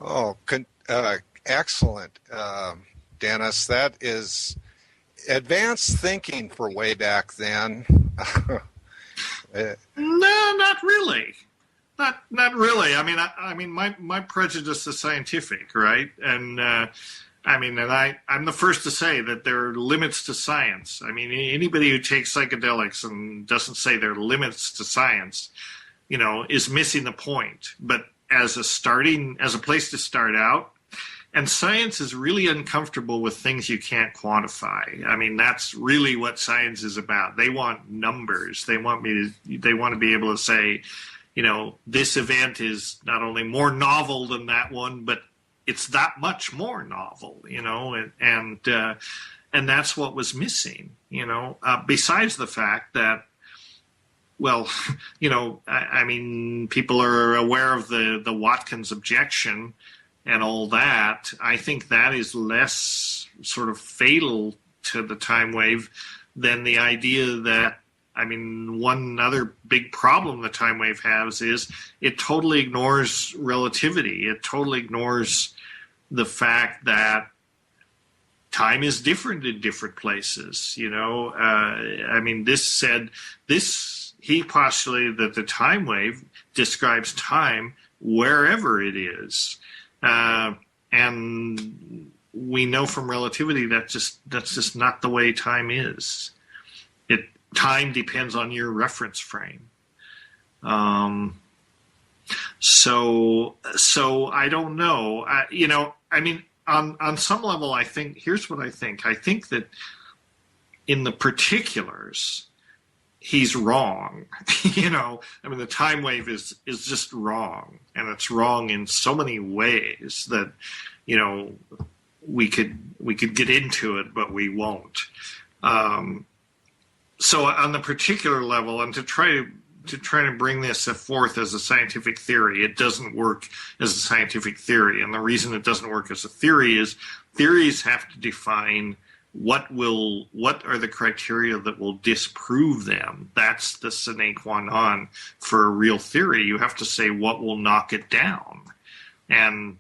Oh, excellent, Dennis. That is advanced thinking for way back then. No, not really. Not really. I mean, my prejudice is scientific, right? And I'm the first to say that there are limits to science. I mean, anybody who takes psychedelics and doesn't say there are limits to science, is missing the point. But as a place to start out, and science is really uncomfortable with things you can't quantify. I mean, that's really what science is about. They want numbers. They want to be able to say, this event is not only more novel than that one, but it's that much more novel, and that's what was missing, besides the fact that, well, I mean, people are aware of the Watkins objection and all that. I think that is less sort of fatal to the time wave than the idea that, I mean, one other big problem the time wave has is it totally ignores relativity. It totally ignores the fact that time is different in different places. He postulated that the time wave describes time wherever it is. And we know from relativity that's just not the way time is. Time depends on your reference frame. So I don't know. On some level, I think, here's what I think. I think that in the particulars, he's wrong. The time wave is just wrong, and it's wrong in so many ways that, we could get into it, but we won't. So on the particular level, and to try to bring this forth as a scientific theory, it doesn't work as a scientific theory. And the reason it doesn't work as a theory is theories have to define what are the criteria that will disprove them. That's the sine qua non for a real theory. You have to say what will knock it down. And,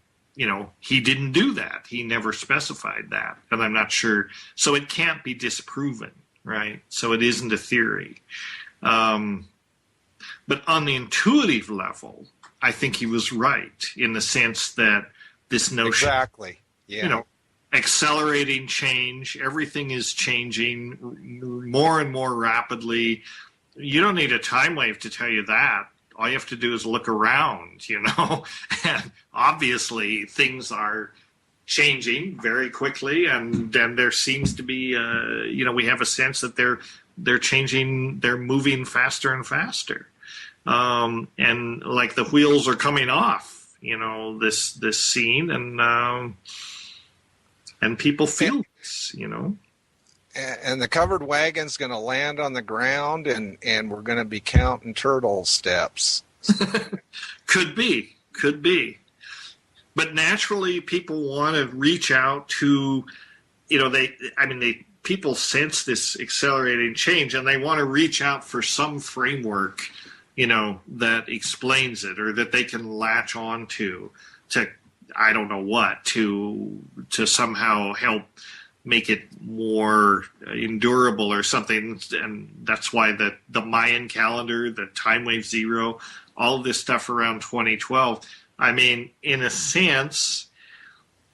he didn't do that. He never specified that. And I'm not sure. So it can't be disproven, right? So it isn't a theory. But on the intuitive level, I think he was right in the sense that this notion, exactly, yeah, accelerating change, everything is changing more and more rapidly. You don't need a time wave to tell you that. All you have to do is look around, and obviously things are changing very quickly, and there seems to be, we have a sense that they're changing, they're moving faster and faster. And like the wheels are coming off, this scene, and people feel this, And the covered wagon's going to land on the ground, and we're going to be counting turtle steps. Could be. But naturally, people want to reach out to, people sense this accelerating change, and they want to reach out for some framework, that explains it, or that they can latch on to I don't know what, to somehow help make it more endurable or something. And that's why the Mayan calendar, the time wave zero, all of this stuff around 2012, I mean, in a sense,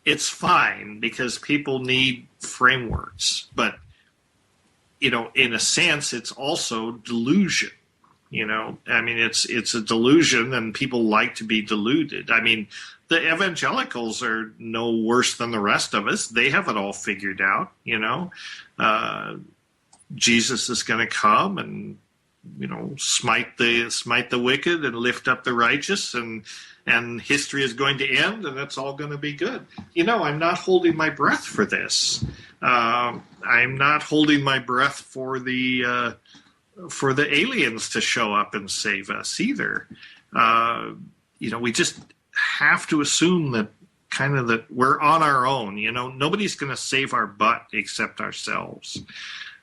it's fine because people need frameworks. But, in a sense, it's also delusion. It's a delusion, and people like to be deluded. I mean, the evangelicals are no worse than the rest of us. They have it all figured out, Jesus is going to come and, smite the wicked and lift up the righteous, and history is going to end, and it's all going to be good. I'm not holding my breath for this. I'm not holding my breath for the aliens to show up and save us either. We just have to assume that we're on our own. Nobody's going to save our butt except ourselves.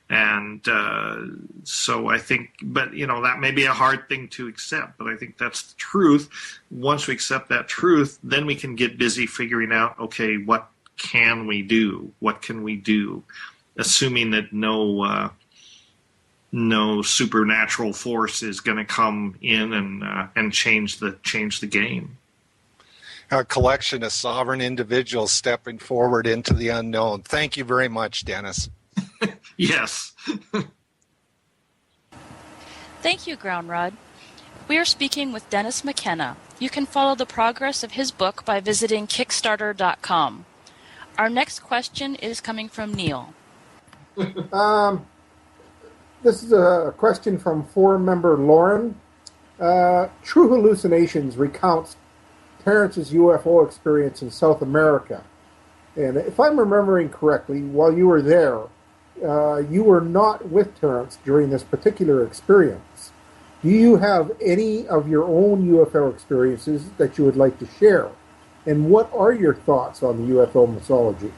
And so I think, but that may be a hard thing to accept, but I think that's the truth. Once we accept that truth, then we can get busy figuring out, okay, what can we do? What can we do? Assuming that no supernatural force is going to come in and change the game. A collection of sovereign individuals stepping forward into the unknown. Thank you very much, Dennis. Yes. Thank you, Groundrod. We are speaking with Dennis McKenna. You can follow the progress of his book by visiting Kickstarter.com. Our next question is coming from Neil. This is a question from forum member Lauren. True Hallucinations recounts Terrance's UFO experience in South America. And if I'm remembering correctly, while you were there, you were not with Terrance during this particular experience. Do you have any of your own UFO experiences that you would like to share? And what are your thoughts on the UFO mythology?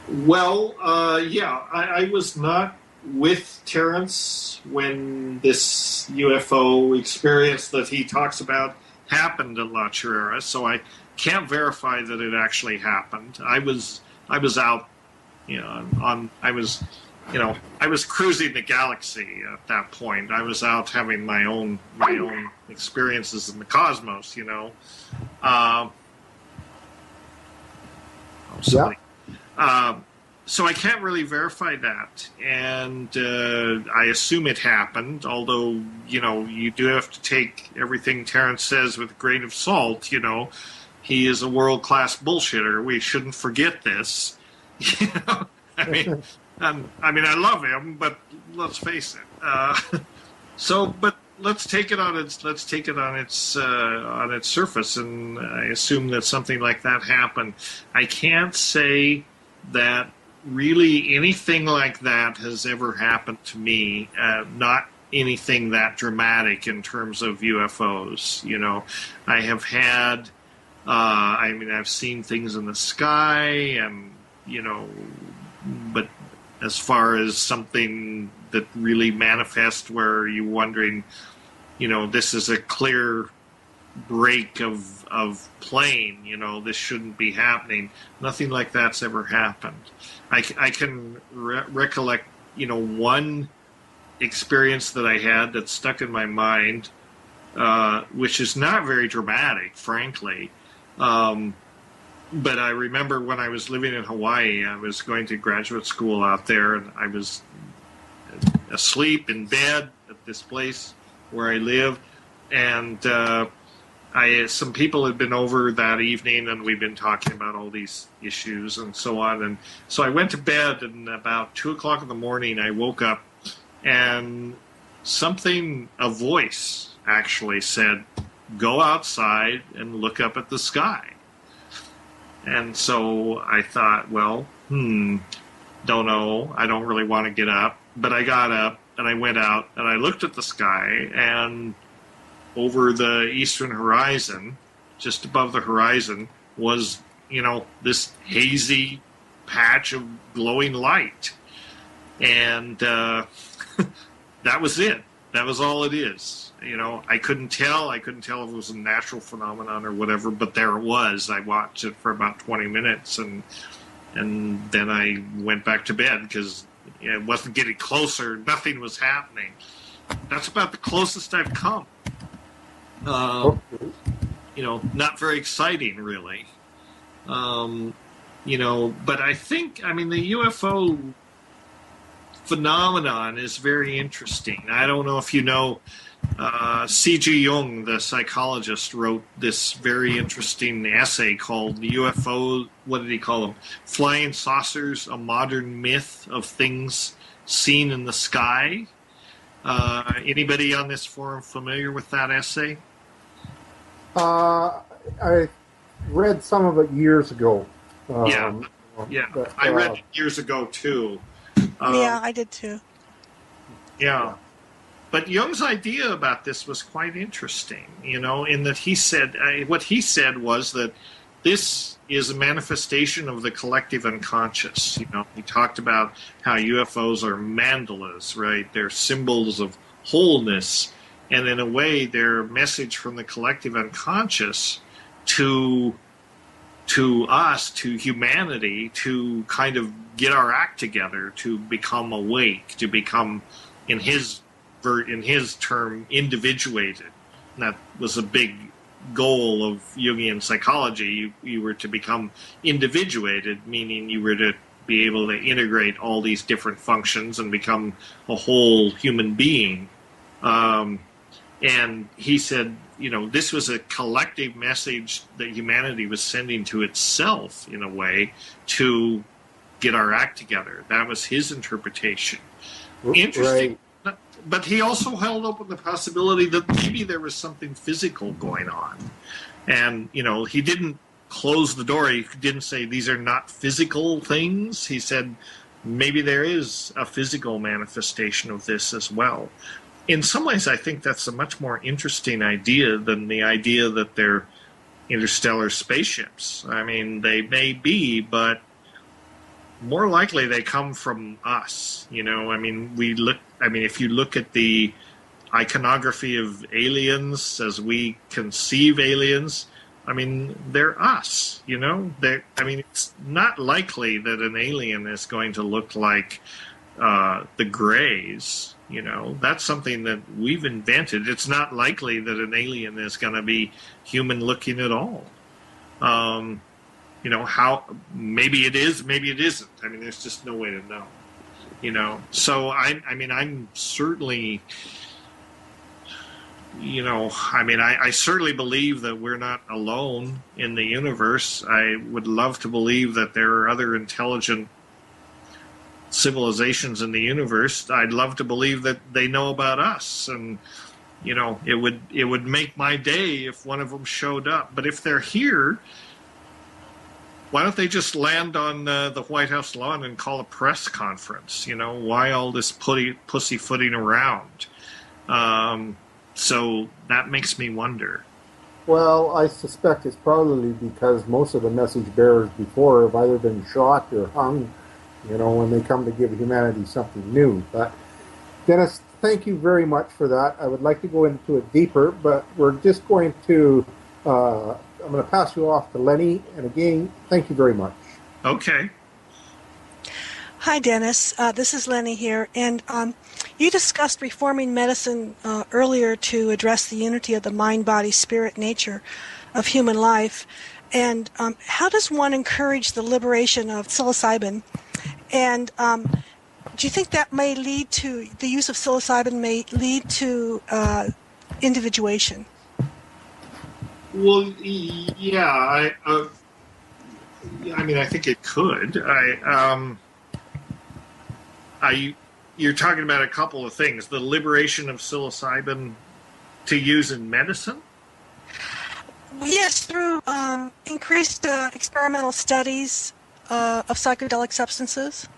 Well, I was not with Terrance when this UFO experience that he talks about happened at La Chirera, so I can't verify that it actually happened. I was out, I was cruising the galaxy at that point. I was out having my own experiences in the cosmos, So I can't really verify that, and I assume it happened, although, you do have to take everything Terrance says with a grain of salt. He is a world-class bullshitter. We shouldn't forget this. I mean, I love him, but let's face it. But let's take it on its surface, and I assume that something like that happened. I can't say that really anything like that has ever happened to me. Not anything that dramatic in terms of UFOs. I have had. I've seen things in the sky, and but as far as something that really manifests where you're wondering, this is a clear break of plane, this shouldn't be happening. Nothing like that's ever happened. I can recollect, one experience that I had that stuck in my mind, which is not very dramatic, frankly. But I remember when I was living in Hawaii, I was going to graduate school out there, and I was asleep in bed at this place where I live, and some people had been over that evening, and we'd been talking about all these issues and so on. And so I went to bed, and about 2 o'clock in the morning, I woke up, and a voice actually said, "Go outside and look up at the sky." And so I thought, well, don't know. I don't really want to get up. But I got up, and I went out, and I looked at the sky, and over the eastern horizon, just above the horizon, was, this hazy patch of glowing light. And that was it. That was all it is. I couldn't tell if it was a natural phenomenon or whatever, but there it was. I watched it for about 20 minutes, and then I went back to bed because it wasn't getting closer. Nothing was happening. That's about the closest I've come. Not very exciting, really. But I think, the UFO phenomenon is very interesting. I don't know if you know, C.G. Jung, the psychologist, wrote this very interesting essay called "The UFO," what did he call them? "Flying Saucers, a Modern Myth of Things Seen in the Sky." Anybody on this forum familiar with that essay? I read some of it years ago. Yeah. But, I read it years ago, too. Yeah, I did, too. Yeah. But Jung's idea about this was quite interesting, in that he said, what he said was that this is a manifestation of the collective unconscious. You know, he talked about how UFOs are mandalas, right? They're symbols of wholeness, and in a way, they're a message from the collective unconscious to us, to humanity, to kind of get our act together, to become awake, to become, in his term, individuated. And that was a big goal of Jungian psychology. You were to become individuated, meaning you were to be able to integrate all these different functions and become a whole human being. And he said, you know, this was a collective message that humanity was sending to itself, in a way, to get our act together. That was his interpretation. Interesting. Right. But he also held open the possibility that maybe there was something physical going on. And, you know, he didn't close the door. He didn't say these are not physical things. He said maybe there is a physical manifestation of this as well. In some ways, I think that's a much more interesting idea than the idea that they're interstellar spaceships. I mean, they may be, but more likely they come from us. You know, I mean, if you look at the iconography of aliens as we conceive aliens, I mean, they're us, you know? It's not likely that an alien is going to look like the Greys. You know, that's something that we've invented. It's not likely that an alien is going to be human-looking at all. You know, how maybe it is, maybe it isn't. I mean, there's just no way to know. You know, so I'm certainly, you know, I certainly believe that we're not alone in the universe. I would love to believe that there are other intelligent civilizations in the universe. I'd love to believe that they know about us, and you know, it would make my day if one of them showed up. But if they're here, why don't they just land on the White House lawn and call a press conference? You know, why all this pussyfooting around? So that makes me wonder. Well, I suspect it's probably because most of the message bearers before have either been shot or hung, you know, when they come to give humanity something new. But Dennis, thank you very much for that. I would like to go into it deeper, but we're just going to, I'm going to pass you off to Lenny. And again, thank you very much. Okay. Hi, Dennis. This is Lenny here. And you discussed reforming medicine earlier to address the unity of the mind, body, spirit, nature of human life. And how does one encourage the liberation of psilocybin? And do you think that may lead to, the use of psilocybin may lead to individuation? Well, yeah, I think it could. You're talking about a couple of things. The liberation of psilocybin to use in medicine? Yes, through increased experimental studies of psychedelic substances.